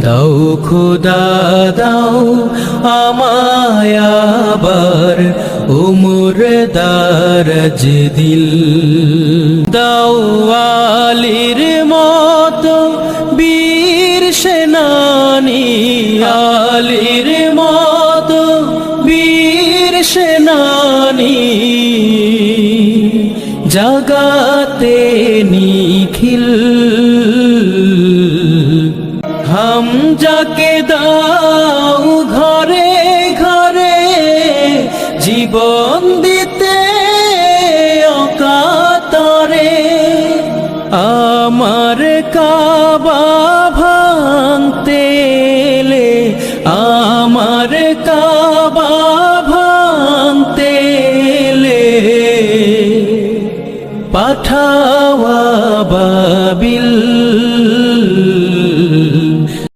দাও খোদা দাও আমায় আবার উমর দারাজ দিল। দাও আলীর মতো বীর সেনানী, আলীর মতো বীর সেনানী, জাগাতে নিখিল। হামজাকে দাও ঘরে ঘরে জীবন দিতে অকাতরে। আমার কাবা ভাঙতে এলে, আমার কাবা ভাঙতে এলে পাঠাওয়া বাবিল।